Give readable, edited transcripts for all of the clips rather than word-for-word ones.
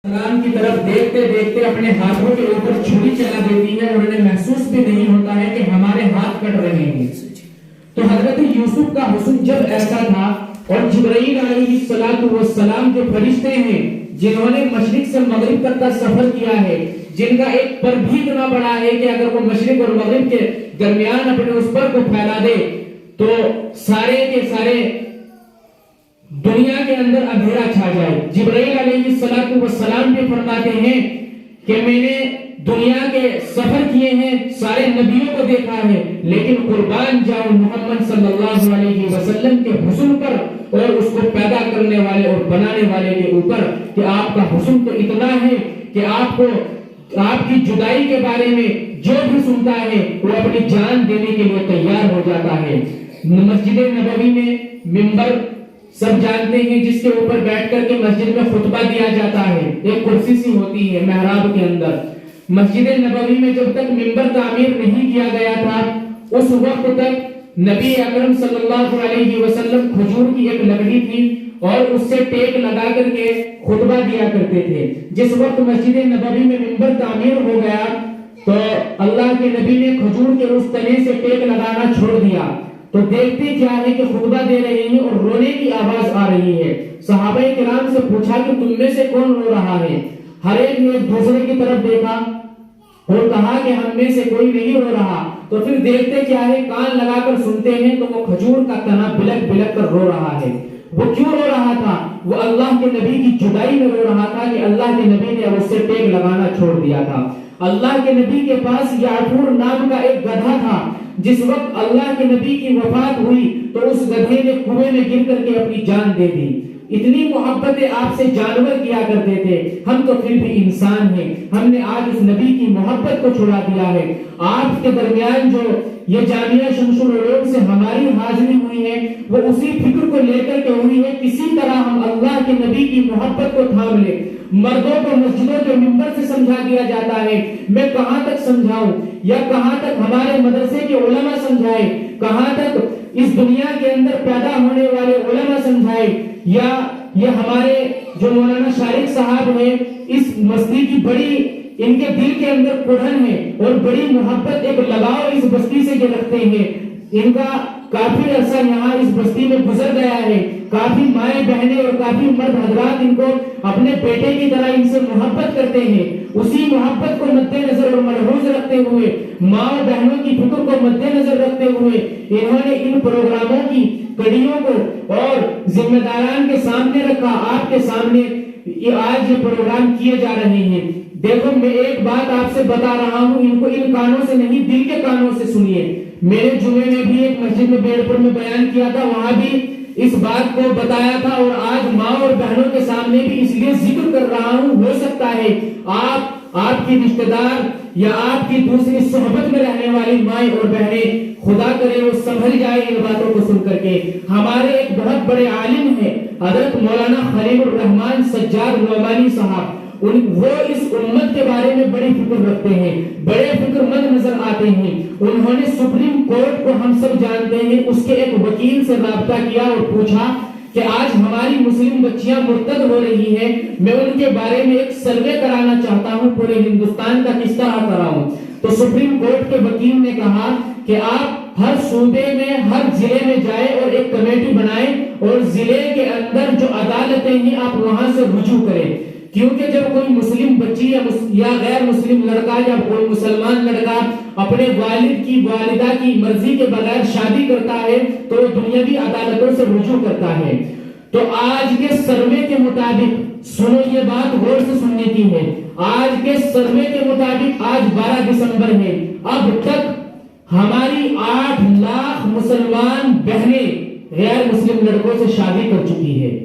سلام کی طرف دیکھتے دیکھتے اپنے ہاتھوں کے اوپر چھری چلا دیتی ہے اور انہیں محسوس بھی نہیں ہوتا ہے کہ ہمارے ہاتھ کٹ رہے ہیں. تو حضرت یوسف کا حسن جب ایسا تھا اور جبرائیل علیہ السلام جو فرشتے ہیں جنہوں نے مشرق سے مغرب تک کا سفر کیا ہے، جن کا ایک پر بھی اتنا بڑا ہے کہ اگر وہ مشرق اور مغرب کے درمیان اپنے اس پر کو پھیلا دے تو سارے کے سارے دنیا کے اندر اندھیرا چھا جائے. جبرائیل علیہ السلام بھی فرماتے ہیں کہ میں نے دنیا کے سفر کیے ہیں، سارے نبیوں کو دیکھا ہے، لیکن قربان جاؤں محمد صلی اللہ علیہ وسلم کے حسن پر اور اس کو پیدا کرنے والے اور بنانے والے کے اوپر کہ آپ کا حسن تو اتنا ہے کہ آپ کو آپ کی جدائی کے بارے میں جو بھی سنتا ہے وہ اپنی جان دینے کے لیے تیار ہو جاتا ہے. مسجد نبوی میں ممبر سب جانتے ہیں جس کے اوپر بیٹھ کر کے مسجد میں خطبہ دیا جاتا ہے، ایک کرسی سی ہوتی ہے محراب کے اندر. مسجد نبوی میں جب تک ممبر تعمیر نہیں کیا گیا تھا اس وقت تک نبی اکرم صلی اللہ علیہ وسلم کھجور کی ایک لکڑی تھی اور اس سے ٹیک لگا کر کے خطبہ دیا کرتے تھے. جس وقت مسجد نبوی میں ممبر تعمیر ہو گیا تو اللہ کے نبی نے کھجور کے اس تنے سے ٹیک لگانا چھوڑ دیا. تو دیکھتے کیا ہے کہ خطبہ دے رہے ہیں اور رونے کی آواز آ رہی ہے. صحابہ کرام سے پوچھا کہ تم میں سے کون رو رہا ہے؟ ہر ایک نے ایک دوسرے کی طرف دیکھا اور کہا کہ ہم میں سے کوئی نہیں رو رہا. تو پھر دیکھتے کیا ہے، کان لگا کر سنتے ہیں تو وہ کھجور کا تنا بلک بلک کر رو رہا ہے. وہ کیوں رو رہا تھا؟ وہ اللہ کے نبی کی جدائی میں رو رہا تھا کہ اللہ کے نبی نے اس سے ٹیک لگانا چھوڑ دیا تھا. اللہ کے نبی کے پاس یعفور نام کا ایک گدھا تھا. جس وقت اللہ کے نبی کی وفات ہوئی تو اس گدھے نے کنویں میں گر کر کے اپنی جان دے دی. اتنی محبتیں آپ سے جانور کیا کرتے تھے، ہم تو پھر بھی انسان ہیں. ہم نے آج اس نبی کی محبت کو چھڑا دیا ہے. آپ کے درمیان جو یہ جامعہ شمس العلوم سے ہماری حاضری ہوئی ہے وہ اسی فکر کو لے کر کے ہوئی ہے کسی طرح ہم اللہ کے نبی کی محبت کو تھام لیں. مردوں کو مسجدوں کے منبر سے سمجھا دیا جاتا ہے، میں کہاں تک سمجھاؤں یا کہاں تک ہمارے مدرسے کے علماء سمجھائے، کہاں تک اس دنیا کے اندر پیدا ہونے والے علماء سمجھائے، یا یہ ہمارے جو مولانا شارق صاحب ہیں اس مستی کی بڑی ان کے دل کے اندر کڑھن ہے اور بڑی محبت ایک لگاؤ اس بستی سے یہ رکھتے ہیں. ان کا کافی عرصہ یہاں اس بستی میں گزر گیا ہے. کافی مائیں بہنیں اور کافی مرد حضرات ان کو اپنے بیٹے کی طرح ان سے محبت کرتے ہیں. اسی محبت کو مد نظر اور ملحوظ رکھتے ہوئے، ماں اور بہنوں کی فکر کو مد نظر رکھتے ہوئے انہوں نے ان پروگراموں کی کڑیوں کو اور ذمہ داران کے سامنے رکھا. آپ کے سامنے آج یہ پروگرام کیے جا رہے ہیں. دیکھو میں ایک بات آپ سے بتا رہا ہوں، ان کو ان کانوں سے نہیں دل کے کانوں سے سنیے. میں نے جمعے میں بھی ایک مسجد میں بیڑپور میں بیان کیا تھا، وہاں بھی اس بات کو بتایا تھا اور آج ماں اور بہنوں کے سامنے بھی اس لیے ذکر کر رہا ہوں. ہو سکتا ہے آپ کی رشتہ دار یا آپ کی دوسری صحبت میں رہنے والی مائیں اور بہنیں خدا کرے وہ سنبھل جائے ان باتوں کو سن کر کے. ہمارے ایک بہت بڑے عالم ہیں حضرت مولانا خلیل الرحمان سجاد نعمانی صاحب، وہ اس امت کے بارے میں بڑی فکر رکھتے ہیں، بڑے فکر مند نظر آتے ہیں. انہوں نے سپریم کورٹ کو ہم سب جانتے ہیں اس کے ایک وکیل سے رابطہ کیا اور پوچھا کہ آج ہماری مسلم بچیاں مرتد ہو رہی ہیں، میں ان کے بارے میں ایک سروے کرانا چاہتا ہوں، پورے ہندوستان کا کس طرح کراؤں. تو سپریم کورٹ کے وکیل نے کہا کہ آپ ہر صوبے میں ہر ضلع میں جائیں اور ایک کمیٹی بنائیں اور ضلع کے اندر جو عدالتیں ہیں آپ وہاں سے رجوع کریں. کیونکہ جب کوئی مسلم بچی یا غیر مسلم لڑکا یا کوئی مسلمان لڑکا اپنے والد کی والدہ کی مرضی کے بغیر شادی کرتا ہے تو وہ دنیاوی عدالتوں سے رجوع کرتا ہے. تو آج کے سروے کے مطابق، سنو یہ بات غور سے سننے کی ہے، آج کے سروے کے مطابق آج 12 دسمبر ہے، اب تک ہماری 8 لاکھ مسلمان بہنیں غیر مسلم لڑکوں سے شادی کر چکی ہے.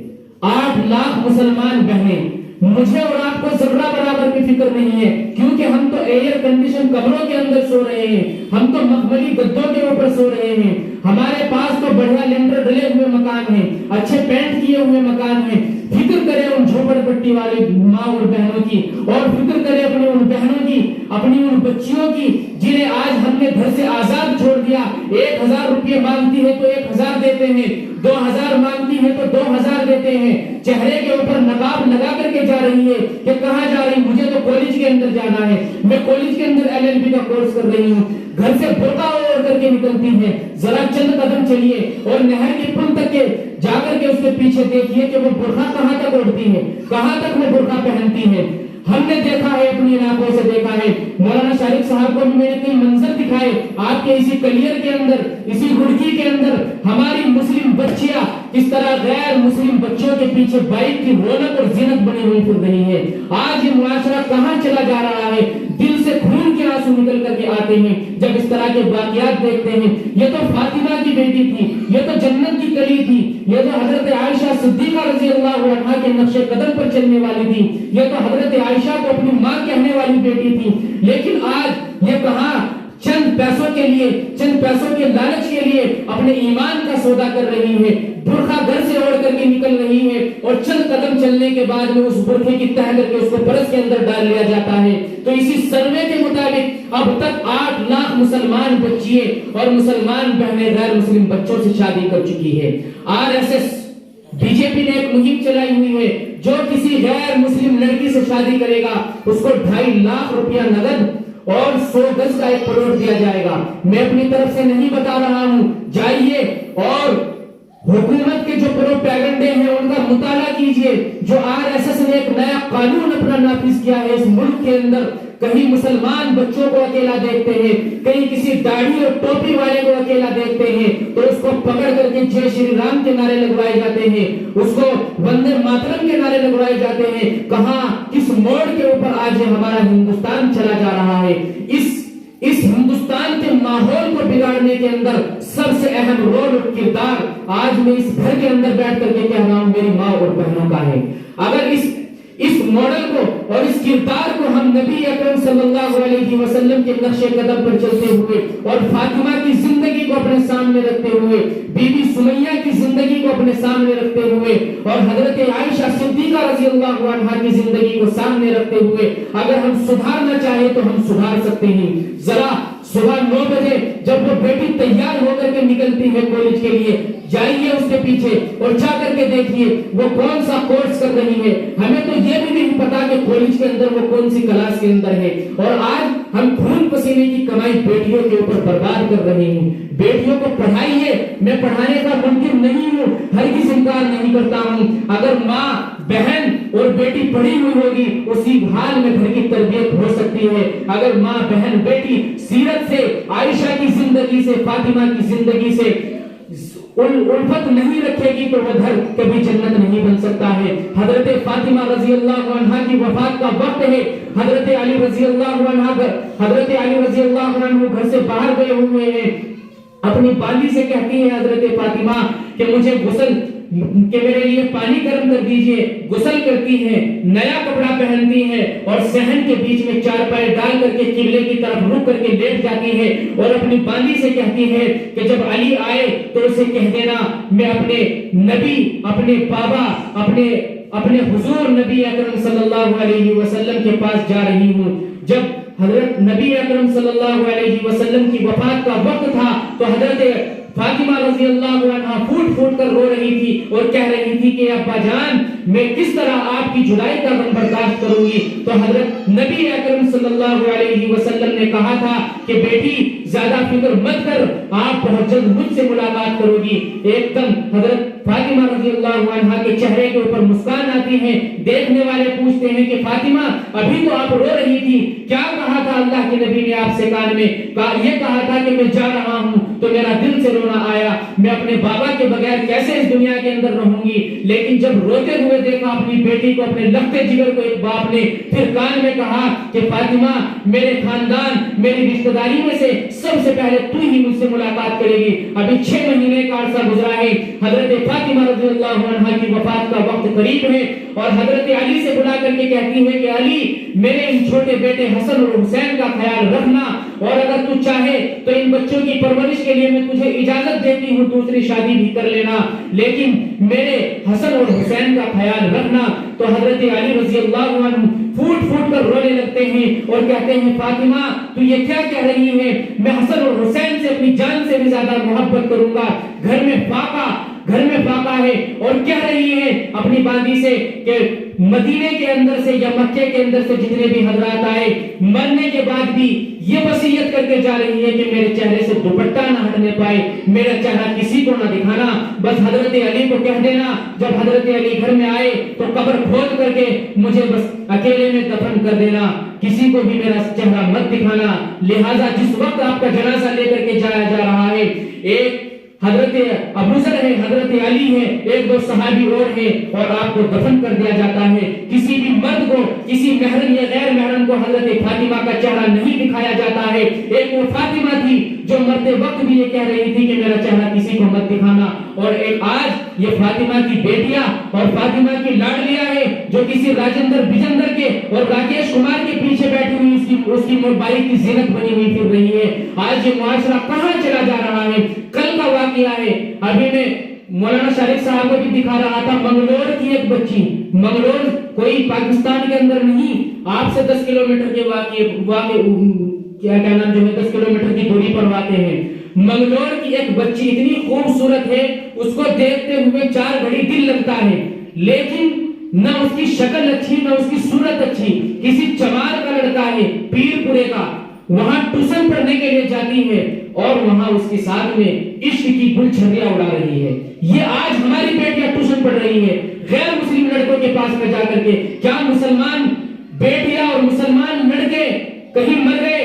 8 لاکھ مسلمان بہنیں. مجھے اور آپ کو ذرہ برابر کی فکر نہیں ہے کیونکہ ہم تو ایئر کنڈیشن کمروں کے اندر سو رہے ہیں، ہم تو مخملی گدوں کے اوپر سو رہے ہیں، ہمارے پاس تو بڑھیا لینڈر ڈلے ہوئے مکان ہیں، اچھے پینٹ کیے ہوئے مکان ہیں. فکر کریں ان جھوپڑ پٹی والے ماں اور بہنوں کی، اور فکر کریں اپنی ان بہنوں کی، اپنی ان بچیوں کی جنہیں آج ہم نے گھر سے آزاد چھوڑ دیا. 1000 روپے مانگتی ہے تو 1000 دیتے ہیں، 2000 مانگتی ہے تو 2000 دیتے ہیں، چہرے کے اوپر نقاب لگا کر کے جا رہی ہے کہ کہاں جا رہی، مجھے تو کالج کے اندر جانا ہے، میں کالج کے اندر LLB کا کورس کر رہی ہوں، گھر سے برقع اوڑھ کر کے نکلتی ہے، ذرا چند قدم چلیے اور نہر کے پل تک کے جا کر کے اس کے پیچھے دیکھیے کہ وہ برقع کہاں تک اوڑھتی ہے، کہاں تک وہ برقع پہنتی ہے۔ ہم نے دیکھا ہے، اپنی آنکھوں سے دیکھا ہے، مولانا شارق صاحب کو بھی میں نے کئی منظر دکھائے آپ کے اسی کلیئر کے اندر، اسی گڑکی کے اندر، ہماری مسلم بچیاں کس طرح غیر مسلم بچوں کے پیچھے بائک کی رونق اور زینت بنی ہوئی پھر رہی ہے۔ آج یہ معاشرہ کہاں چلا جا رہا ہے، دل سے خون کے آنسو نکل کر کے آتے ہیں جب اس طرح کے واقعات دیکھتے ہیں۔ یہ تو فاطمہ کی بیٹی تھی، یہ تو جنت کی کلی تھی، یہ تو حضرت عائشہ صدیقہ رضی اللہ عنہا کے نقش قدم پر چلنے والی تھی، یہ تو حضرت عائشہ کو اپنی ماں کہنے والی بیٹی تھی، لیکن آج یہ کہاں چند پیسوں کے لیے، چند پیسوں کے لالچ کے لیے اپنے ایمان کا سودا کر رہی ہے، برقع گھر سے اوڑھ کر کے نکل رہی ہے اور چند قدم چلنے کے بعد میں اس برقعے کی تہ کر کے اس کو برس کے اندر ڈال لیا جاتا ہے۔ تو اسی سروے کے مطابق اب تک 8 لاکھ مسلمان بچیے اور مسلمان بہنیں غیر مسلم بچوں سے شادی کر چکی ہے۔ RSS BJP نے ایک مہم چلائی ہوئی ہے، جو کسی غیر مسلم لڑکی سے شادی کرے گا اس کو 2.5 لاکھ روپیہ نقد اور 100 گز کا ایک پلاٹ دیا جائے گا۔ میں اپنی طرف سے نہیں بتا رہا ہوں، جائیے اور حکومت کے جو پروپیگنڈے ہیں ان کا مطالعہ کیجئے۔ جو RSS نے ایک نیا قانون اپنا نافذ کیا ہے اس ملک کے اندر، کہیں مسلمان بچوں کو اکیلا دیکھتے ہیں، کہیں کسی داڑھی اور ٹوپی والے کو اکیلا دیکھتے ہیں تو اس کو پکڑ کر کے جے شری رام کے نعرے لگوائے جاتے ہیں، اس کو وندے ماترم کے نعرے لگوائے جاتے ہیں۔ کہاں کس موڑ کے اوپر آج ہمارا ہندوستان چلا جا رہا ہے۔ اس ہندوستان کے ماحول کو بگاڑنے کے اندر سب سے اہم رول اور کردار آج میں اس گھر کے اندر بیٹھ کر کے کہہ رہا ہوں میری ماں اور بہنوں کا ہے۔ اگر اس ماڈل کو اور اس کردار کو ہم نبی اکرم صلی اللہ علیہ وسلم کے نقش قدم پر چلتے ہوئے اور فاطمہ کی زندگی کو اپنے سامنے رکھتے ہوئے، بی بی سمیہ کی زندگی کو اپنے سامنے رکھتے ہوئے اور حضرت عائشہ صدیقہ رضی اللہ عنہا کی زندگی کو سامنے رکھتے ہوئے اگر ہم سدھارنا چاہیں تو ہم سدھار سکتے ہیں۔ ذرا صبح 9 بجے جب وہ بیٹی تیار ہو کر کے نکلتی ہے کالج کے لیے، جائیے اس کے پیچھے اور جا کر کے دیکھیے وہ کون سا کورس کر رہی ہے۔ ہمیں تو یہ بھی نہیں پتا کہ کالج کے اندر وہ کون سی کلاس کے اندر ہے، اور آج ہم خون پسینے کی کمائی بیٹیوں کے اوپر برباد کر رہے ہیں۔ بیٹیوں کو پڑھائیے، میں پڑھانے کا منکر نہیں ہوں، ہرگز انکار نہیں کرتا ہوں۔ اگر ماں، بہن اور بیٹی پڑھی ہوئی ہوگی اسی حال میں گھر کی تربیت ہو سکتی ہے۔ اگر ماں، بہن، بیٹی سیرت سے، عائشہ کی زندگی سے، فاطمہ کی زندگی سے الفت نہیں رکھے گی تو وہ گھر کبھی جنت نہیں بن سکتا ہے۔ حضرت فاطمہ رضی اللہ عنہا کی وفات کا وقت ہے، حضرت علی رضی اللہ عنہ گھر سے باہر گئے ہوئے ہیں، اپنی بالی سے کہتی ہے حضرت فاطمہ کہ مجھے غسل کہ میرے لیے پانی گرم کر دیجئے، غسل کرتی ہے، نیا کپڑا پہنتی ہے اور صحن کے بیچ میں چارپائی ڈال کر کے قبلے کی طرف رک کر کے لیٹ جاتی ہے اور اپنی باندی سے کہتی ہے کہ جب علی آئے تو اسے کہہ دینا میں اپنے نبی، اپنے بابا، اپنے حضور نبی اکرم صلی اللہ علیہ وسلم کے پاس جا رہی ہوں۔ جب حضرت نبی اکرم صلی اللہ علیہ وسلم کی وفات کا وقت تھا تو حضرت فاطمہ رضی اللہ عنہا پھوٹ پھوٹ کر رو رہی تھی اور کہہ رہی تھی کہ ابا جان میں کس طرح آپ کی جدائی کا غم برداشت کروں گی۔ تو حضرت نبی اکرم صلی اللہ علیہ وسلم نے کہا تھا کہ بیٹی زیادہ فکر مت کر، آپ بہت جلد مجھ سے ملاقات کرو گی۔ ایک دم حضرت فاطمہ رضی اللہ عنہا کے چہرے کے اوپر مسکان آتی ہے، دیکھنے والے پوچھتے ہیں کہ فاطمہ ابھی تو آپ رو رہی تھی، کیا کہا تھا اللہ کے نبی نے آپ سے کان میں؟ یہ کہا تھا کہ میں جا رہا ہوں تو میرا دل سے رونا آیا، میں اپنے بابا کے بغیر کیسے اس دنیا کے اندر رہوں گی۔ لیکن جب روتے ہوئے دیکھا اپنی بیٹی کو، اپنے لگتے جگر کو ایک باپ نے، پھر کان میں کہا کہ فاطمہ میرے خاندان، میری رشتہ داری میں سے سب سے پہلے تو ہی مجھ سے ملاقات کرے گی۔ ابھی 6 مہینے کا عرصہ گزرا ہے، حضرت فاطمہ رضی اللہ عنہا کی وفات کا وقت قریب ہے اور حضرت علی سے بلا کر کے کہتی ہے کہ علی میرے ان چھوٹے بیٹے حسن اور حسین کا خیال رکھنا، اور اگر تو چاہے تو ان بچوں کی پرورش کے لیے میں تجھے اجازت دیتی ہوں دوسری شادی بھی کر لینا، لیکن میرے حسن اور حسین کا خیال رکھنا۔ تو حضرت علی رضی اللہ عنہ پھوٹ پھوٹ کر رونے لگتے ہیں اور کہتے ہیں فاطمہ تو یہ کیا کہہ رہی ہے؟ میں حسن اور حسین سے اپنی جان سے بھی زیادہ محبت کروں گا، گھر میں فاقہ گھر میں فاقہ ہے اور کہہ رہی ہے اپنی باندی سے کہ مدینے کے اندر سے یا مکے کے اندر سے جتنے بھی حضرات آئے مرنے کے بعد بھی یہ وصیت کر کے جا رہی ہے کہ میرے چہرے سے دوپٹہ نہ ہٹنے پائے، میرا چہرہ کسی کو نہ دکھانا، بس حضرت علی کو کہہ دینا جب حضرت علی گھر میں آئے تو قبر کھود کر کے مجھے بس اکیلے میں دفن کر دینا، کسی کو بھی میرا چہرہ مت دکھانا۔ لہٰذا جس وقت آپ کا جنازہ لے کر کے جایا جا رہا ہے، ایک حضرت ابوذر ہے، حضرت علی ہے، ایک دو صحابی اور ہیں، اور آپ کو دفن کر دیا جاتا ہے۔ کسی بھی مرد کو، کسی محرم یا غیر محرم کو حضرت فاطمہ کا چہرہ نہیں دکھایا جاتا ہے۔ ایک وہ فاطمہ تھی جو مرتے وقت بھی یہ کہہ رہی تھی کہ میرا چہرہ کسی کو مت دکھانا، اور ایک آج یہ فاطمہ کی بیٹیاں اور فاطمہ کی لاڈلیاں ہیں جو کسی راجندر بجندر کے اور راکیش کمار کے پیچھے بیٹھی ہوئی اس کی موبائل کی زینت بنی ہوئی پھر رہی ہے۔ آج یہ معاشرہ کہاں چلا جا رہا ہے؟ کل کا واقعہ ہے، ابھی میں مولانا شریف صاحب کو بھی دکھا رہا تھا، منگلور کی ایک بچی، منگلور کوئی پاکستان کے اندر نہیں، آپ سے 10 کلومیٹر کے واقع کیا نام جو ہے 10 کلومیٹر کی دوری پر واقع ہے۔ منگلور کی ایک بچی اتنی خوبصورت ہے، اس کو دیکھتے ہوئے 4 گھڑی دل لگتا ہے، لیکن نہ اس کی شکل اچھی نہ اس کی صورت اچھی، کسی چمار کا لڑکا ہے پیر پورے کا، وہاں ٹیوشن پڑھنے کے لیے جاتی ہے اور وہاں اس کے ساتھ میں عشق کی گل چھڑیاں اڑا رہی ہے۔ یہ آج ہماری بیٹیاں ٹیوشن پڑھ رہی ہے غیر مسلم لڑکوں کے پاس میں جا کر کے۔ کیا مسلمان بیٹیاں اور مسلمان لڑکے کہیں مر گئے؟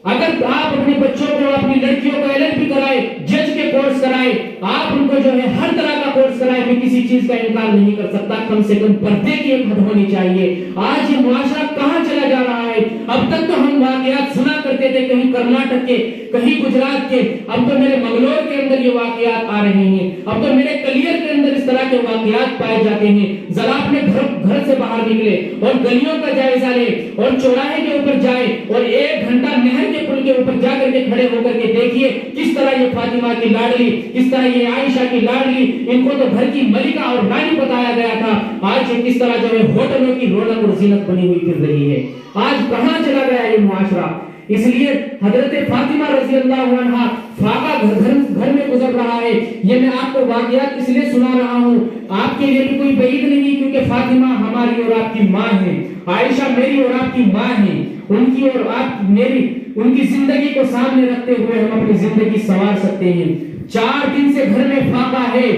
اگر آپ اپنے بچوں کو، اپنی لڑکیوں کو LLB کرائے، جج کے کورس کرائے، آپ ان کو جو ہے ہر طرح کا کورس کرائے، میں کسی چیز کا انکار نہیں کر سکتا، کم سے کم پردے کی ایک حد ہونی چاہیے۔ آج یہ معاشرہ کہاں چلا جا رہا ہے؟ اب تک تو ہم واقعات سنا کرتے تھے کہیں کرناٹک کے، کہیں گجرات کے، اب تو میرے منگلور کے اندر یہ واقعات آ رہے ہیں، اب تو میرے کلیئر کے اندر اس طرح کے واقعات پائے جاتے ہیں۔ ذرا اپنے گھر سے باہر نکلے اور گلیوں کا جائزہ لے اور چوراہے کے اوپر جائے اور 1 گھنٹہ نہر کے پل کے اوپر جا کر کے کھڑے ہو کر کے دیکھیے کس طرح یہ فاطمہ کی لاڈلی، کس طرح یہ عائشہ کی لاڈلی، ان کو تو گھر کی ملکہ اور رانی بتایا گیا تھا، آج یہ کس طرح جو ہے ہوٹلوں کی رونق اور زینت بنی ہوئی پھر رہی ہے۔ آج کہاں چلا گیا یہ معاشرہ؟ اس لیے حضرت فاطمہ رضی اللہ عنہا فاقہ گھر میں گزر رہا ہے۔ یہ میں آپ کو واقعات اس لیے سنا رہا ہوں، آپ کے لیے بھی کوئی بعید نہیں، کیونکہ فاطمہ ہماری اور آپ کی ماں ہے، عائشہ میری اور آپ کی ماں ہے، ان کی اور آپ میری، ان کی زندگی کو سامنے رکھتے ہوئے ہم اپنی زندگی سنوار سکتے ہیں۔ 4 دن سے گھر میں فاقہ ہے،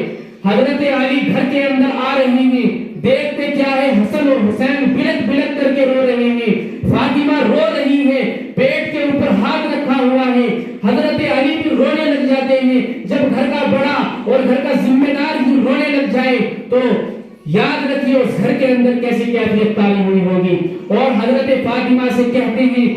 حضرت علی گھر کے اندر آ رہے ہیں، دیکھتے کیا ہے حسن اور حسین بلک بلک کر کے رو رہے ہیں، فاطمہ رو رہی ہے، پیٹ کے اوپر ہاتھ رکھا ہوا ہے، حضرت علی بھی رونے لگ جاتے ہیں۔ جب گھر کا بڑا اور گھر کا ذمہ دار بھی رونے لگ جائے تو یاد رکھیے اس گھر کے اندر کیسی کیفیت تاری ہوئی ہوگی۔ اور حضرت فاطمہ سے کہتے ہیں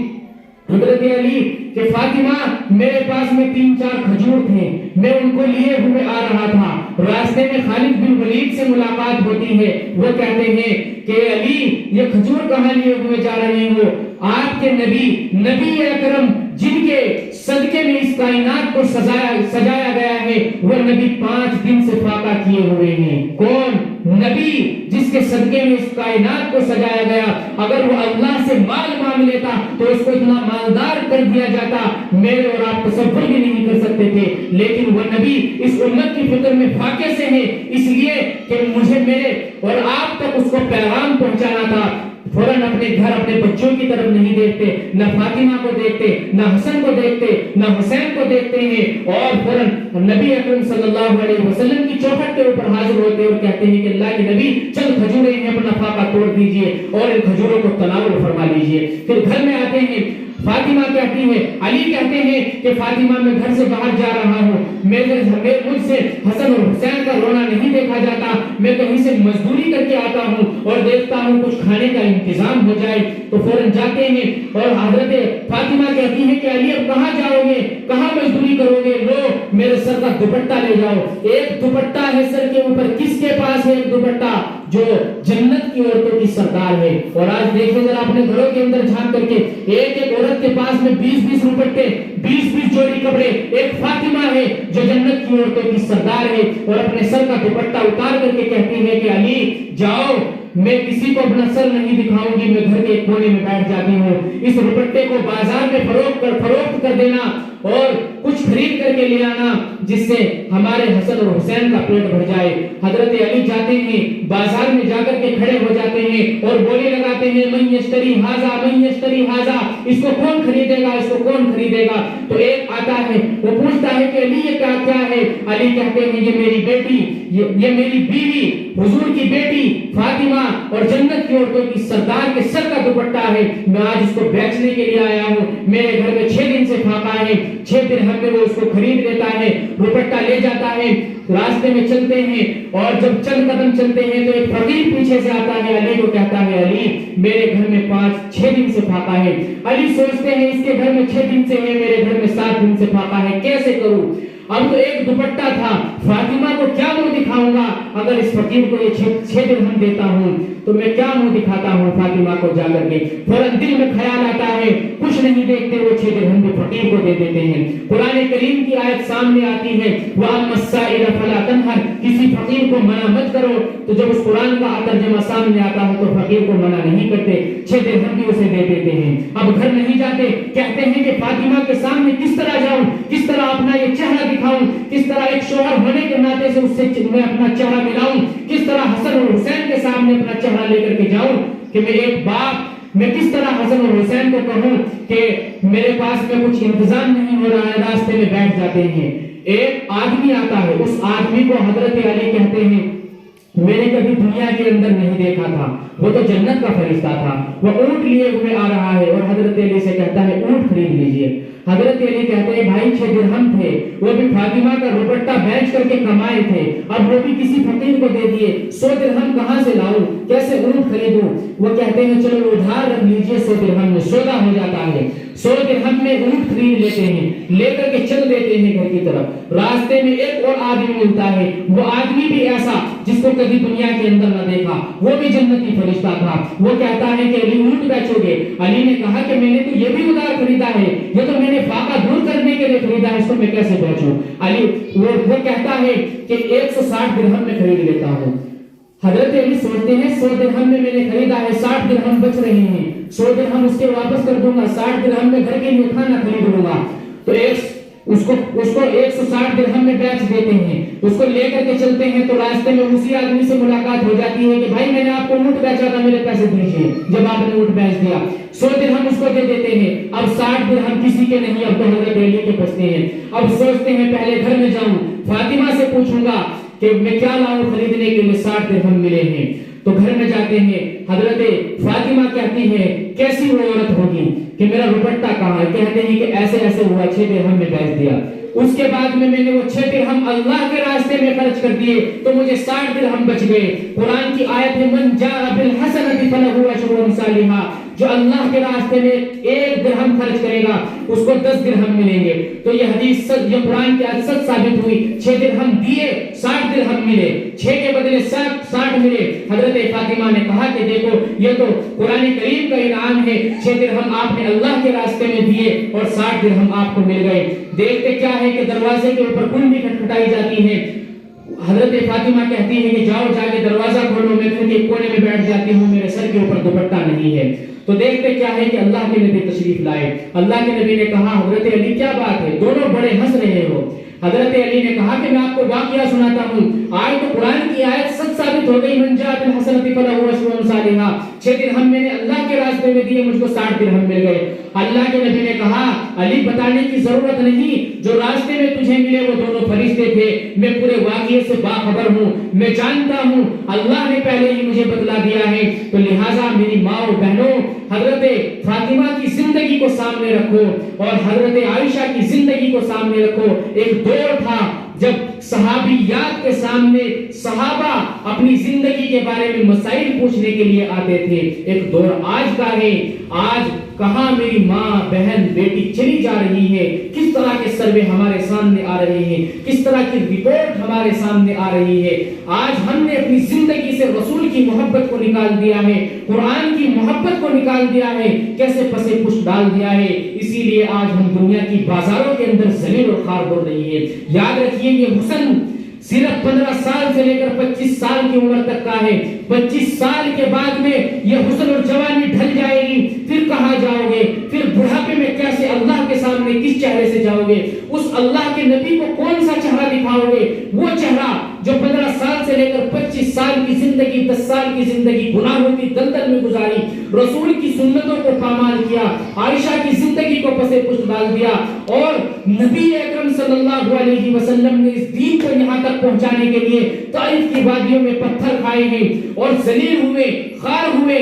حضرت علی کہ فاطمہ میرے پاس میں 3-4 کھجور تھے، میں ان کو لیے ہوئے آ رہا تھا، راستے میں خالد بن ولید سے ملاقات ہوتی ہے، وہ کہتے ہیں کہ علی یہ کھجور کہاں لیے ہوئے جا رہے ہو؟ آپ کے نبی اکرم جن کے صدقے میں اس کائنات کو سجایا گیا ہے، وہ نبی 5 دن سے فاقہ کیے ہوئے ہیں۔ کون نبی جس کے صدقے میں اس کائنات کو سجایا گیا؟ اگر وہ اللہ سے مال مانگ لیتا تو اس کو اتنا مالدار کر دیا جاتا، میرے اور آپ تصور بھی نہیں کر سکتے تھے، لیکن وہ نبی اس امت کی فکر میں فاقے سے ہے، اس لیے کہ مجھے میرے اور آپ تک اس کو پیغام پہنچانا تھا۔ فوراً اپنے گھر اپنے بچوں کی طرف نہیں دیکھتے، نہ فاطمہ کو دیکھتے، نہ حسن کو دیکھتے، نہ حسین کو دیکھتے ہیں، اور فوراً نبی اکرم صلی اللہ علیہ وسلم کی چوکھٹ کے اوپر حاضر ہوتے اور کہتے ہیں کہ اللہ کے نبی چند کھجوریں ہیں، اپنا فاقہ توڑ دیجئے اور ان کھجوروں کو تناول فرما لیجئے۔ پھر گھر میں آتے ہیں، فاطمہ کہتی ہے، علی کہتے ہیں کہ فاطمہ میں گھر سے باہر جا رہا ہوں، مجھ سے حسن اور حسین کا رونا نہیں دیکھا جاتا، میں کہیں سے مزدوری کر کے آتا ہوں اور دیکھتا ہوں کچھ کھانے کا انتظام ہو جائے تو فوراً جاتے ہیں۔ اور حضرت فاطمہ کہتی ہے کہ علی اب کہاں جاؤ گے، کہاں مزدوری کرو گے؟ لو میرے سر کا دوپٹہ لے جاؤ۔ ایک دوپٹہ ہے سر کے اوپر، کس کے پاس ہے ایک دوپٹہ؟ جو جنت کی عورتوں کی سردار ہے۔ اور آج دیکھیں ذرا اپنے گھروں کے اندر جھانک کر کے، ایک عورت کے پاس میں 20-20 دوپٹے، 20-20 جوڑی کپڑے، ایک فاطمہ ہے جو جنت کی عورتوں کی سردار ہے اور اپنے سر کا دوپٹہ اتار کر کے کہتی ہے کہ علی جاؤ، میں کسی کو اپنا سر نہیں دکھاؤں گی، میں گھر کے کونے میں بیٹھ جاتی ہوں، اس دوپٹے کو بازار میں فروخت کر دینا اور کچھ خرید کر کے لے آنا جس سے ہمارے حسن اور حسین کا پیٹ بھر جائے۔ حضرت علی جاتے ہیں بازار میں، جا کر کے کھڑے ہو جاتے ہیں اور بولے لگاتے ہیں من یشتری ھذا من یشتری ھذا، اس کو کون خریدے گا، اس کو کون خریدے گا؟ تو ایک آتا ہے وہ پوچھتا ہے کہ علی یہ کیا ہے؟ علی کہتے ہیں یہ میری بیٹی، یہ میری بیوی حضور کی بیٹی فاطمہ اور جنت کی عورتوں کی سردار کے سر کا دوپٹہ ہے، میں آج اس کو بیچنے کے لیے آیا ہوں، میرے گھر میں 6 دن سے پھاقا ہے، 6 درہم میں وہ اس کو خرید لیتا ہے، دوپٹہ لے جاتا ہے۔ راستے میں چلتے ہیں اور جب چند قدم چلتے ہیں تو ایک فقیر پیچھے سے آتا ہے، علی کو کہتا ہے علی میرے گھر میں 5-6 دن سے پھاقا ہے۔ علی سوچتے ہیں اس کے گھر میں 6 دن سے ہے، میرے گھر میں 7 دن سے پھاقا ہے، کیسے کروں؟ اب تو ایک دوپٹہ تھا، فاطمہ کو کیا منہ دکھاؤں گا؟ اگر اس فقیر کو یہ 6 درہم دیتا ہوں تو میں کیا منہ دکھاتا ہوں فاطمہ کو جا کر کے؟ فوراً دل میں خیال آتا ہے، کچھ نہیں دیکھتے وہ 6 درہم بھی فقیر کو دے دیتے ہیں۔ قرآن کریم کی آیت سامنے آتی ہے وَأَمَّا السَّائِلَ فَلَا تَنْهَرْ، کسی فقیر کو منع مت کرو۔ تو جب اس قرآن کا ترجمہ سامنے آتا ہے تو فقیر کو منع نہیں کرتے، 6 درہم بھی اسے دے دیتے ہیں۔ اب گھر نہیں جاتے، کہتے ہیں کہ فاطمہ کے سامنے کس طرح جاؤں، کس طرح اپنا یہ چہرہ دکھاؤں، کس طرح ایک شوہر ہونے کے ناطے سے اس سے میں اپنا چہرہ ملاؤں، کس طرح حسن اور حسین کے سامنے اپنا چہرہ لے کر کے جاؤں کہ میں ایک باپ، میں کس طرح حسن اور حسین کو کہوں کہ میرے پاس میں کچھ انتظام نہیں ہو رہا ہے؟ راستے میں بیٹھ جاتے ہیں۔ ایک آدمی آتا ہے، اس آدمی کو حضرت علی کہتے ہیں میں نے کبھی دنیا کے اندر نہیں دیکھا تھا، وہ تو جنت کا فرشتہ تھا، وہ اونٹ لیے ہوئے آ رہا ہے اور حضرت علی سے کہتا ہے اونٹ خرید لیجئے۔ حضرت علی کہتے ہیں بھائی 6 درہم تھے، وہ بھی فاطمہ کا دوپٹہ بیچ کر کے کمائے تھے، اب وہ بھی کسی فقیر کو دے دیے، 100 درہم کہاں سے لاؤں، کیسے اونٹ خریدوں؟ وہ کہتے ہیں چلو ادھار رکھ لیجئے، 100 درہم میں سودا ہو جاتا ہے، 100 درہم میں اونٹ خرید لیتے ہیں، لے کر کے چل دیتے ہیں گھر کی طرف۔ راستے میں ایک اور آدمی ملتا ہے، وہ آدمی بھی ایسا جس کو کبھی دنیا کے اندر نہ دیکھا، وہ بھی جنتی فرشتہ تھا۔ وہ کہتا ہے کہ علی اونٹ بیچو گے؟ علی نے کہا کہ میں نے تو یہ بھی ادھار خریدا ہے، یہ تو میں نے فاقہ دور کرنے کے لیے خریدا ہے، اس کو میں کیسے بیچوں؟ علی وہ کہتا ہے کہ 160 درہم میں خرید لیتا ہوں۔ حضرت علی سوچتے ہیں 100 درہم میں نے خریدا ہے، 60 درہم بچ رہے ہیں، 100 درہم اس کے واپس کر دوں گا، 60 درہم میں گھر کے لیے کھانا خرید لوں گا۔ تو اس کو 160 درہم میں بیچ دیتے ہیں، اس کو لے کر کے چلتے ہیں۔ تو راستے میں اسی آدمی سے ملاقات ہو جاتی ہے کہ بھائی میں نے آپ کو اونٹ بیچا تھا، میرے پیسے دیجیے۔ جب آپ نے اونٹ بیچ دیا 100 درہم اس کو دے دیتے ہیں، اب 60 درہم کسی کے نہیں، اب تو حضرت علی کے بچتے ہیں۔ اب سوچتے ہیں پہلے گھر میں جاؤں، فاطمہ سے پوچھوں گا کہ میں کیا لاؤں خریدنے کے لیے، 60 درہم ملے ہیں۔ تو گھر میں جاتے ہیں، حضرت فاطمہ کہتی ہے کیسی وہ عورت ہوگی کہ میرا دوپٹہ کہاں ہے؟ کہتے ہیں کہ ایسے ایسے ہوا، 6 درہم میں بیچ دیا۔ اس کے بعد میں نے وہ 6 درہم اللہ کے راستے میں خرچ کر دیے تو مجھے 60 درہم بچ گئے۔ قرآن کی آیت ہے من جاء بالحسنۃ فلہ عشر امثالھا، جو اللہ کے راستے میں 1 درہم خرچ کرے گا اس کو 10 درہم ملیں گے۔ تو یہ حدیث سچ، یہ قرآن کی آیت سچ ثابت ہوئی۔ 6 درہم دیے، 60 درہم ملے، 6 کے بدلے 60 ملے۔ حضرت فاطمہ نے کہا کہ دیکھو یہ تو قرآن کریم کا انعام ہے، 6 درہم آپ نے اللہ کے راستے میں دیے اور 60 درہم آپ کو مل گئے۔ دیکھتے کیا ہے کہ دروازے کے اوپر کنڈی کھٹکھٹائی جاتی ہے۔ حضرت فاطمہ کہتی ہے کہ جاؤ جا کے دروازہ کھولو، میں گھر کے کونے میں بیٹھ جاتی ہوں، میرے سر کے اوپر دوپٹہ نہیں ہے۔ تو دیکھتے کیا ہے کہ اللہ کے نبی تشریف لائے۔ اللہ کے نبی نے کہا حضرت علی کیا بات ہے، دونوں بڑے ہنس رہے ہو۔ حضرت علی نے کہا کہ میں آپ کو واقعہ سناتا ہوں، آج تو قرآن کی آیت سچ ثابت ہو گئی، من جاء بالحسنۃ فلہ عشر امثالھا، 6 درہم میں نے اللہ کے راستے میں دیے، مجھ کو 60 درہم مل گئے۔ اللہ کے نبی نے کہا علی بتانے کی ضرورت نہیں، جو راستے میں تجھے ملے وہ دونوں فرشتے تھے، میں پورے واقعے سے باخبر ہوں، میں جانتا ہوں، اللہ نے پہلے ہی مجھے بتلا دیا ہے۔ تو لہٰذا میری ماں اور بہنوں، حضرت فاطمہ کی زندگی کو سامنے رکھو اور حضرت عائشہ کی زندگی کو سامنے رکھو۔ ایک دور تھا جب صحابیات کے سامنے صحابہ اپنی زندگی کے بارے میں مسائل پوچھنے کے لیے آتے تھے۔ ایک دور آج کا ہے، آج کہاں میری ماں بہن بیٹی چلی جا رہی ہے، کس طرح کے سروے ہمارے سامنے آ رہے ہیں، کس طرح کی رپورٹ ہمارے سامنے آ رہی ہے۔ آج ہم نے اپنی زندگی سے رسول کی محبت کو نکال دیا ہے، قرآن کی محبت کو نکال دیا ہے، کیسے پسے پش ڈال دیا ہے۔ اسی لیے آج ہم دنیا کی بازاروں کے اندر ذلیل اور خوار ہو رہی ہے۔ یاد رکھیے یہ حسن صرف 15 سال سے لے کر 25 سال کی عمر تک کا ہے۔ 25 سال کے بعد میں یہ حسن اور جوانی ڈھل جائے گی، پھر کہاں جاؤ گے، پھر بڑھاپے میں کیسے اللہ کے سامنے کس کس چہرے سے جاؤ گے؟ اس اللہ کے نبی کو کون سا چہرہ دکھاؤ گے؟ وہ چہرہ جو 15 سال سے لے کر 25 سال کی زندگی، 10 سال کی زندگی گناہوں کی دلدل میں گزاری، رسول کی سنتوں کو پامال کیا، عائشہ کی زندگی کو پسے پشت ڈال دیا، اور نبی اکرم صلی اللہ علیہ وسلم نے اس دین کو یہاں تک پہنچانے کے لیے طائف کی وادیوں میں پتھر کھائے ہیں اور ذلیل ہوئے، خار ہوئے۔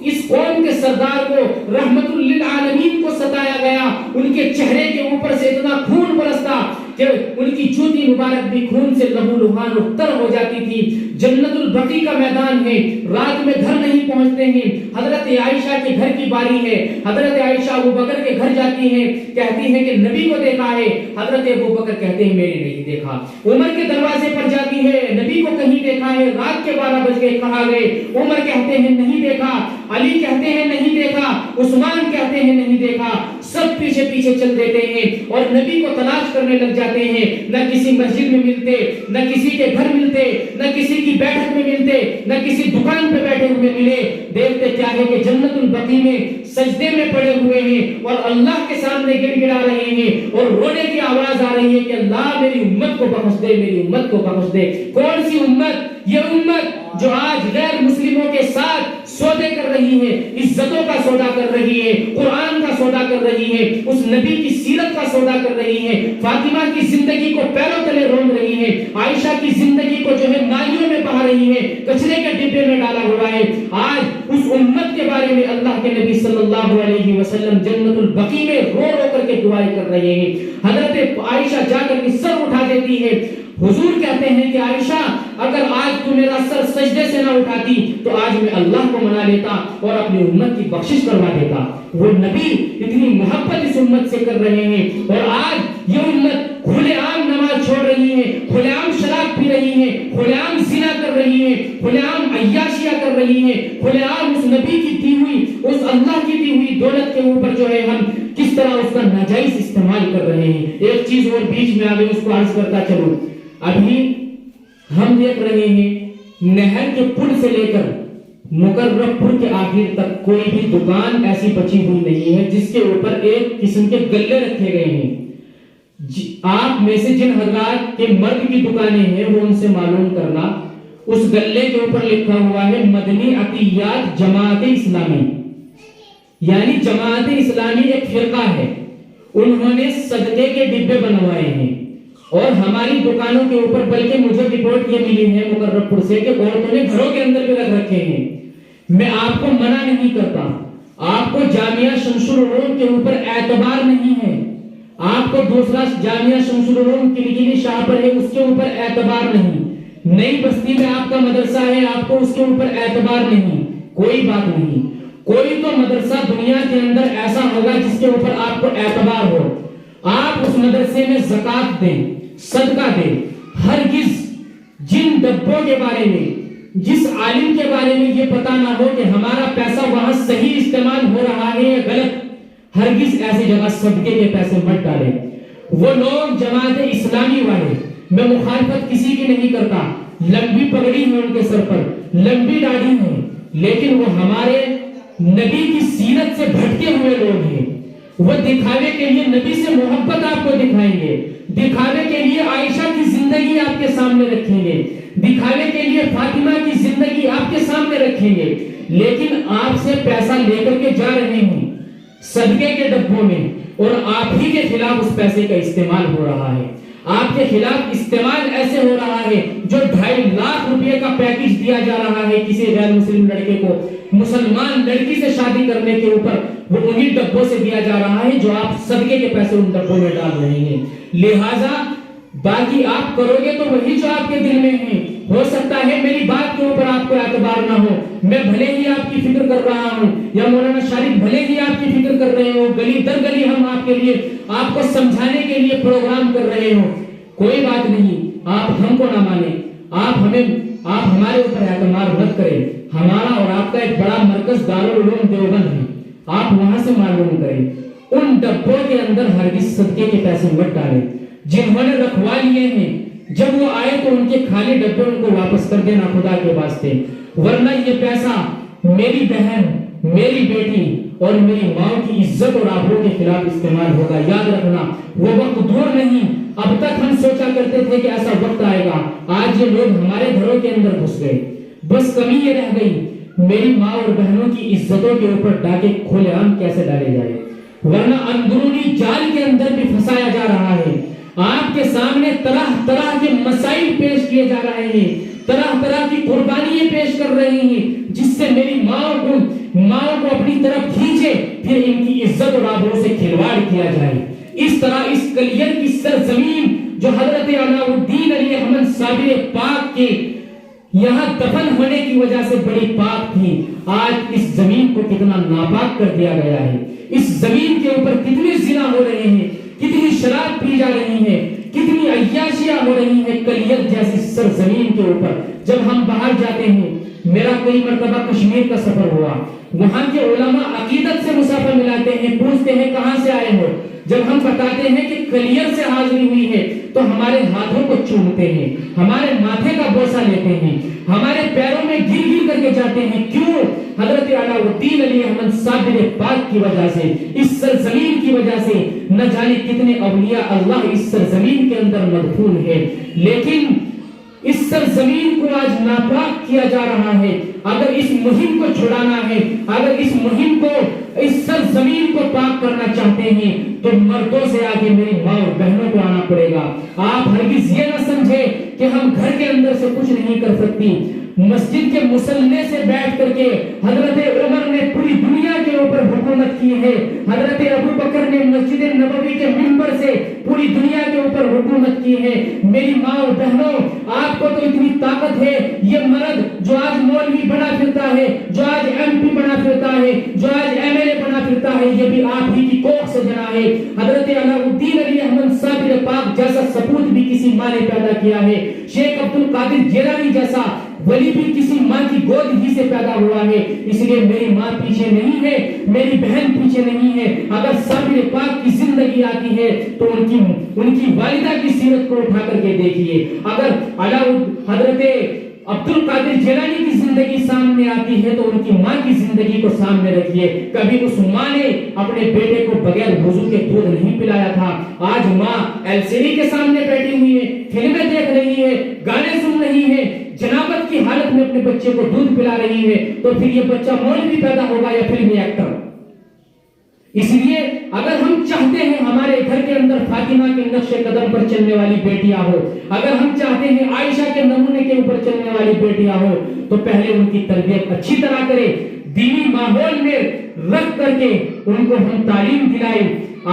اس قوم کے سردار کو رحمت للعالمین کو ستایا گیا، ان کے چہرے کے اوپر سے اتنا خون برستا کہ ان کی جوتی مبارک بھی خون سے لہو لہان اور تر ہو جاتی تھی۔ جنت البقیع کا میدان ہے، رات میں گھر نہیں پہنچتے ہیں۔ حضرت عائشہ کے گھر کی باری ہے، حضرت عائشہ ابو بکر کے گھر جاتی ہیں، کہتی ہیں کہ نبی کو دیکھا ہے، حضرت ابو بکر کہتے ہیں میں نے نہیں دیکھا۔ عمر کے دروازے پر جاتی ہے، نبی کو کہیں دیکھا ہے، رات کے 12 بج گئے، کہاں گئے؟ عمر کہتے ہیں نہیں دیکھا، علی کہتے ہیں نہیں دیکھا، عثمان کہتے ہیں نہیں دیکھا۔ سب پیچھے پیچھے چل دیتے ہیں اور نبی کو تلاش کرنے لگ جاتے ہیں، نہ کسی مسجد میں ملتے، نہ کسی کے گھر ملتے، نہ کسی کی بیٹھک میں ملتے، نہ کسی دکان پہ بیٹھے ہوئے ملے۔ دیکھتے کیا ہے کہ جنت البقیع میں سجدے میں پڑے ہوئے ہیں اور اللہ کے سامنے گڑ گڑا رہے ہیں اور رونے کی آواز آ رہی ہے کہ اللہ میری امت کو بخش دے، میری امت کو بخش دے۔ کون سی امت؟ یہ امت جو آج غیر مسلموں کے ساتھ سودے کر رہی ہے، عزتوں کا سودا کر رہی ہے، قرآن کا سودا کر رہی ہے، اس نبی کی سیرت کا سودا کر رہی ہے، فاطمہ کی زندگی کو پیروں تلے رون رہی ہے، عائشہ کی زندگی کو جو ہے نالیوں میں بہا رہی ہے، کچرے کے ڈبے میں ڈالا ہوا ہے۔ آج اس امت کے بارے میں اللہ کے نبی صلی اللہ علیہ وسلم جنت البقیع میں رو رو کر کے دعائیں کر رہے ہیں۔ حضرت عائشہ جا کر کے سر اٹھا دیتی ہے۔ حضور کہتے ہیں کہ عائشہ اگر آج تو میرا سر سجدے سے نہ اٹھاتی تو آج میں اللہ کو منا لیتا اور اپنی امت کی بخشش کروا دیتا۔ وہ نبی اتنی محبت اس امت سے کر رہے ہیں اور آج یہ امت کھلے عام نماز چھوڑ رہی ہے، کھلے عام شراب پی رہی ہے، کھلے عام زنا کر رہی ہے، کھلے عام عیاشیاں کر رہی ہے، کھلے عام اس نبی کی دی ہوئی، اس اللہ کی دی ہوئی دولت کے اوپر جو ہے ہم کس طرح اس کا ناجائز استعمال کر رہے ہیں۔ ایک چیز اور بیچ میں آگے اس کو عرض کرتا چلوں، ابھی ہم دیکھ رہے ہیں نہر کے پل سے لے کر مقرب پور کے آخر تک کوئی بھی دکان ایسی بچی ہوئی نہیں ہے جس کے اوپر ایک قسم کے گلے رکھے گئے ہیں۔ آپ میں سے جن حضرات کے مرد کی دکانیں ہیں وہ ان سے معلوم کرنا، اس گلے کے اوپر لکھا ہوا ہے مدنی عطیات جماعت اسلامی، یعنی جماعت اسلامی ایک فرقہ ہے، انہوں نے صدقے کے ڈبے بنوائے ہیں اور ہماری دکانوں کے اوپر، بلکہ مجھے رپورٹ یہ ملی ہے مقرب پور سے کہ عورتوں نے گھروں کے اندر بھی رکھ رکھے ہیں۔ میں آپ کو منع نہیں کرتا، آپ کو جامعہ شمس العلوم کے اوپر اعتبار نہیں ہے، آپ کو دوسرا جامعہ شمس العلوم کلگلی شاہ پر ہے اس کے اوپر اعتبار نہیں، نئی بستی میں آپ کا مدرسہ ہے آپ کو اس کے اوپر اعتبار نہیں، کوئی بات نہیں۔ کوئی تو مدرسہ دنیا کے اندر ایسا ہوگا جس کے اوپر آپ کو اعتبار ہو، آپ اس مدرسے میں زکوٰۃ دیں، صدقہ دیں۔ ہرگز جن ڈبوں کے بارے میں، جس عالم کے بارے میں یہ پتا نہ ہو کہ ہمارا پیسہ وہاں صحیح استعمال ہو رہا ہے یا غلط، ہرگز ایسی جگہ صدقے کے پیسے مت ڈالیں۔ وہ لوگ جماعت اسلامی والے، میں مخالفت کسی کی نہیں کرتا، لمبی پگڑی ہے ان کے سر پر، لمبی داڑھی ہے، لیکن وہ ہمارے نبی کی سیرت سے بھٹکے ہوئے لوگ ہیں۔ وہ دکھاوے کے لیے نبی سے محبت آپ کو دکھائیں گے، دکھاوے کے لیے عائشہ کی زندگی آپ کے سامنے رکھیں گے، دکھاوے کے لیے فاطمہ کی زندگی آپ کے سامنے رکھیں گے، لیکن آپ سے پیسہ لے کر کے جا رہے ہیں صدقے کے ڈبوں میں اور آپ ہی کے خلاف اس پیسے کا استعمال ہو رہا ہے۔ آپ کے خلاف استعمال ایسے ہو رہا ہے جو 2.5 لاکھ روپے کا پیکج دیا جا رہا ہے کسی غیر مسلم لڑکے کو، مسلمان لڑکی سے شادی کرنے کے اوپر وہ انہی ڈبوں سے دیا جا رہا ہے جو آپ صدقے کے پیسے ان ڈبوں میں ڈال رہے ہیں۔ لہٰذا باقی آپ کرو گے تو وہی جو آپ کے دل میں ہیں۔ ہو سکتا ہے میری بات کے اوپر آپ کو اعتبار نہ ہو، میں بھلے ہی آپ کی فکر کر رہا ہوں یا مولانا شارف بھلے ہی آپ کی فکر کر رہے ہو، گلی در گلی ہم آپ کے لیے، آپ کو سمجھانے کے لیے پروگرام کر رہے ہوں، کوئی بات نہیں، آپ ہم کو نہ مانیں، آپ ہمارے اوپر اعتماد مت کریں۔ ہمارا اور آپ کا ایک بڑا مرکز دارالعلوم دیوبند ہے، آپ وہاں سے معلوم کریں۔ ان ڈبوں کے اندر ہرگز صدقے کے پیسے مت ڈالیں۔ جنہوں نے رکھوا لیے ہیں جب وہ آئے تو ان کے خالی ڈبے ان کو واپس کر دینا خدا کے واسطے، ورنہ یہ پیسہ میری بہن، میری بیٹی اور میری ماں کی عزت اور آبرو کے خلاف استعمال ہوگا. یاد رکھنا وہ وقت دور نہیں. اب تک ہم سوچا کرتے تھے کہ ایسا وقت آئے گا. آج یہ لوگ ہمارے گھروں کے اندر گھس گئے. بس کمی یہ رہ گئی میری ماں اور بہنوں کی عزتوں کے اوپر ڈاکے کھلے عام کیسے ڈالے جائے, ورنہ اندرونی جال کے اندر بھی پھنسایا جا رہا ہے. آپ کے سامنے طرح طرح کے مسائل پیش کیے جا رہے ہیں, طرح طرح کی قربانیاں پیش کر رہے ہیں, جس سے میری ماں کو اپنی طرف کھینچے, پھر ان کی عزت اور آبرو سے کھلواڑ کیا جائے. اس طرح اس کلیئر کی سرزمین جو حضرت علاؤالدین علی احمد صابر پاک کے یہاں دفن ہونے کی وجہ سے بڑی پاک تھی, آج اس زمین کو کتنا ناپاک کر دیا گیا ہے. اس زمین کے اوپر کتنے زنا ہو رہے ہیں, کتنی شراب پی جا رہی ہے, کتنی عیاشیاں ہو رہی ہیں کلیئر جیسی سرزمین کے اوپر. جب ہم باہر جاتے ہیں, میرا کئی مرتبہ کشمیر کا سفر ہوا, وہاں کے علماء عقیدت سے مسافر ملاتے ہیں, پوچھتے ہیں کہاں سے آئے ہو. جب ہم بتاتے ہیں کہ کلیئر سے حاضری ہوئی ہے تو ہمارے ہاتھوں کو چومتے ہیں, ہمارے ماتھے کا بوسہ لیتے ہیں, ہمارے پیروں میں گر گر کر کے جاتے ہیں. کیوں؟ حضرت علاؤالدین علی احمد صابر پاک کی وجہ سے, اس سرزمین کی وجہ سے. نہ جانے کتنے اولیاء اللہ اس سرزمین کے اندر مدفون ہے, لیکن اس سرزمین کو آج ناپاک کیا جا رہا ہے. اگر اس مہم کو چھڑانا ہے, اگر اس مہم کو, اس سرزمین کو پاک کرنا چاہتے ہیں تو مردوں سے آگے میری ماں اور بہنوں کو آنا پڑے گا. آپ ہرگز یہ نہ سمجھے کہ ہم گھر کے اندر سے کچھ نہیں کر سکتی. مسجد کے مصلے سے بیٹھ کر کے حضرت عمر نے پوری دنیا کے اوپر حکومت کی ہے, حضرت ابو بکر نے مسجد نبوی کے منبر سے پوری دنیا کے اوپر حکومت کی ہے. میری ماں اور بہنوں, آپ کو تو اتنی طاقت ہے, یہ مرد جو آج مولوی بنا پھرتا ہے, جو آج ایم پی بنا پھرتا ہے, جو آج ایم ایل اے بنا پھرتا ہے, یہ بھی آپ ہی کی کوکھ سے جنا ہے. حضرت علاؤالدین علی احمد صابر پاک جیسا سپوت بھی کسی ماں نے پیدا کیا ہے. شیخ عبد القادر جیلانی جیسا ولی بھی کسی ماں کی گود ہی سے پیدا ہوا ہے. اس لیے میری ماں پیچھے نہیں ہے, میری بہن پیچھے نہیں ہے. اگر صابر پاک کی زندگی آتی ہے تو ان کی والدہ کی سیرت کو اٹھا کر کے دیکھیے. اگر حضرت عبد القادر جیلانی کی زندگی سامنے آتی ہے تو ان کی ماں کی زندگی کو سامنے رکھیے. کبھی اس ماں نے اپنے بیٹے کو بغیر وضو کے دودھ نہیں پلایا تھا. آج ماں ایل سی ڈی کے سامنے بیٹھی ہوئی ہے, فلمیں دیکھ رہی ہے, گانے سن رہی ہے, جنابت کی حالت میں اپنے بچے کو دودھ پلا رہی ہے, تو پھر یہ بچہ مولوی پیدا ہوگا یا فلمی ایکٹر. اس لیے اگر ہم چاہتے ہیں ہمارے گھر کے اندر فاطمہ کے نقش قدم پر چلنے والی بیٹیاں ہو, اگر ہم چاہتے ہیں عائشہ کے نمونے کے اوپر چلنے والی بیٹیاں ہو, تو پہلے ان کی تربیت اچھی طرح کرے, دینی ماحول میں رکھ کر کے ان کو ہم تعلیم دلائیں.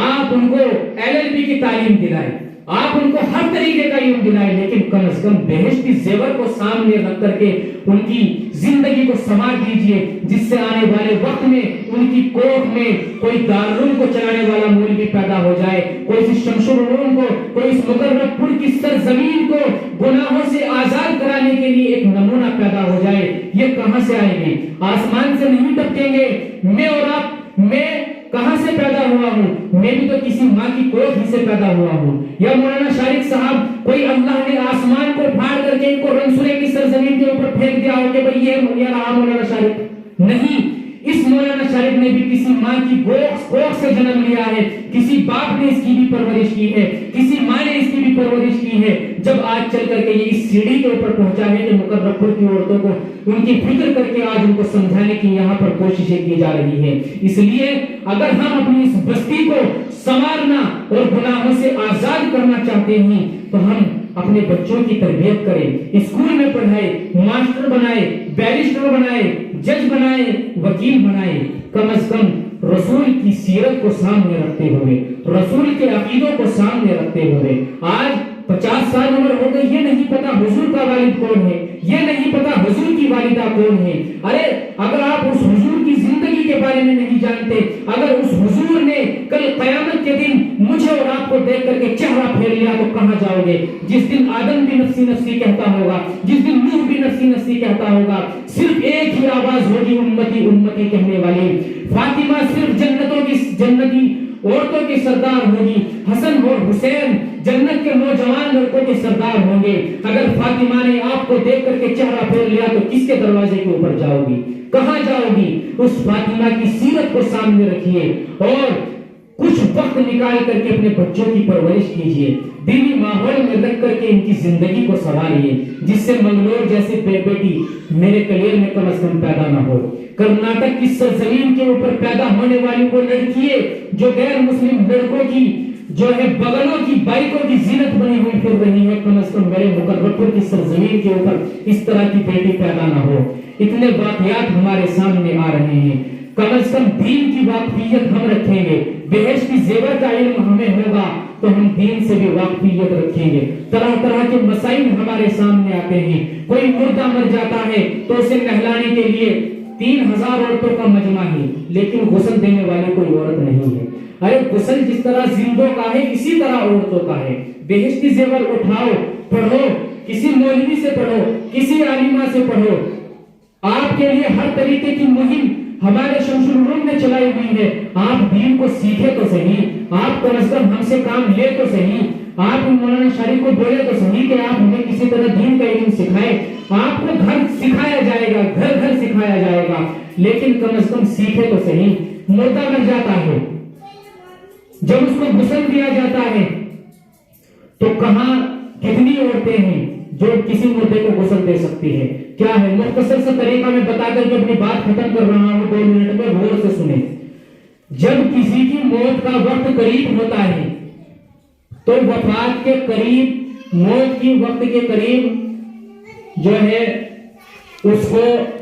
آپ ان کو LLB کی تعلیم دلائیں, آپ ان کو ہر طریقے کا علم دلائیں, لیکن کم از کم بہشتی زیور کو سامنے رکھ کر کے ان کی زندگی کو سنوار دیجئے, جس سے آنے والے وقت میں ان کی کوکھ میں کوئی دارالعلوم کو چلانے والا مولوی پیدا ہو جائے, کوئی اس شمس العلوم کو, کوئی اس مقرب پور کی سرزمین کو گناہوں سے آزاد کرانے کے لیے ایک نمونہ پیدا ہو جائے. یہ کہاں سے آئیں گے؟ آسمان سے نہیں ٹپکیں گے. میں اور آپ, میں کہاں سے پیدا ہوا ہوں؟ میں بھی تو کسی ماں کی کوکھ ہی سے پیدا ہوا ہوں. یا مولانا شارق صاحب, کوئی اللہ نے آسمان کو پھاڑ کر کے ان کو رنسورے کی سرزمین کے اوپر پھینک دیا ہو کہ بھئی یہ رہا مولانا شارق؟ نہیں, اس مولانا شارق نے بھی کسی ماں کی کوکھ سے جنم لیا ہے, کسی باپ نے اس کی بھی پرورش کی ہے, کسی ماں نے اس کی بھی پرورش کی ہے. جب آج چل کر کے یہ اس سیڑھی کے اوپر پہنچا ہے کہ مقرب پور کی عورتوں کو ان کی فکر کر کے آج ان کو سمجھانے کی یہاں پر کوششیں کی جا رہی ہیں. اس لیے اگر ہم اپنی اس بستی کو سنوارنا اور گناہوں سے آزاد کرنا چاہتے ہیں تو ہم اپنے بچوں کی تربیت کریں, اسکول میں پڑھائیں, ماسٹر بنائیں, بیرسٹر بنائیں, جج بنائیں, وکیل بنائیں. کم از کم رسول کی سیرت کو سامنے رکھتے ہوئے, رسول کے عقیدوں کو سامنے رکھتے ہوئے. آج 50 سال عمر ہو گئی, یہ نہیں پتا حضور کا والد کون ہے, یہ نہیں پتا حضور کی والدہ کون ہے. ارے اگر آپ اس حضور کی زندگی کے بارے میں نہیں جانتے, اگر اس حضور نے کل قیامت کے دن مجھے اور آپ کو دیکھ کر کے چہرہ پھیر لیا تو کہاں جاؤ گے؟ جس دن آدم بھی نفسی نفسی کہتا ہوگا, جس دن نوح بھی نفسی نفسی کہتا ہوگا, صرف ایک ہی آواز ہوگی امتی امتی کہنے والی. فاطمہ صرف جنتی عورتوں کی سردار ہوگی، حسن اور حسین جنت کے نوجوان لڑکوں کے سردار ہوں گے۔ اگر فاطمہ نے آپ کو دیکھ کر کے چہرہ پھیر لیا تو کس کے دروازے کے اوپر جاؤ گی، کہاں جاؤ گی؟ اس فاطمہ کی سیرت کو سامنے رکھیے اور کچھ وقت نکال کر کے اپنے بچوں کی پرورش کیجیے، دینی ماحول میں رکھ کر کے ان کی زندگی کو سنواریے، جس سے منگلور جیسے بیٹی میرے کلیئر میں کم از کم پیدا نہ ہو۔ کرناٹک کی سرزمین کے اوپر پیدا ہونے والی وہ لڑکیاں جو غیر مسلم لڑکوں کی جو ہے بغلوں کی بائکوں کی زینت بنی ہوئی پھر رہی ہے، کم از کم میرے مقررپور کی سرزمین کے اوپر اس طرح کی بیٹی پیدا نہ ہو۔ اتنے واقعات ہمارے سامنے آ رہے ہیں، کم از کم دین کی واقفیت ہم رکھیں گے، بہشت کی زیور کا علم ہمیں ہوگا تو ہم دین سے بھی واقفیت رکھیں گے۔ طرح طرح کے مسائل ہمارے سامنے آتے ہیں، کوئی مردہ مر جاتا ہے تو اسے نہلانے کے لیے 3000 عورتوں کا مجمع ہے، لیکن غسل دینے والی کوئی عورت نہیں ہے۔ ارے غسل جس طرح زندوں کا ہے اسی طرح عورتوں کا ہے۔ بہشت کی زیور اٹھاؤ، پڑھو، کسی مولوی سے پڑھو، کسی عالمہ سے پڑھو، آپ کے لیے ہر طریقے کی مہم ہمارے شمس العلوم نے چلائی ہوئی ہے۔ آپ دین کو سیکھے تو صحیح، آپ کم از کم ہم سے کام لے تو صحیح، آپ مولانا شریف کو بولے تو صحیح کہ آپ ہمیں کسی طرح دین کا علم سکھائے۔ آپ کو گھر سکھایا جائے گا، گھر گھر سکھایا جائے گا، لیکن کم از کم سیکھے تو صحیح۔ مردہ مر جاتا ہے، جب اس کو غسل دیا جاتا ہے تو کہاں کتنی عورتیں ہیں جو کسی مردے کو غسل دے سکتی ہے؟ کیا ہے؟ مختصر سا طریقہ میں بتا کر کے اپنی بات ختم کر رہا ہوں، 2 منٹ میں غور سے سنیں۔ جب کسی کی موت کا وقت قریب ہوتا ہے تو وفات کے قریب، موت کی وقت کے قریب جو ہے اس کو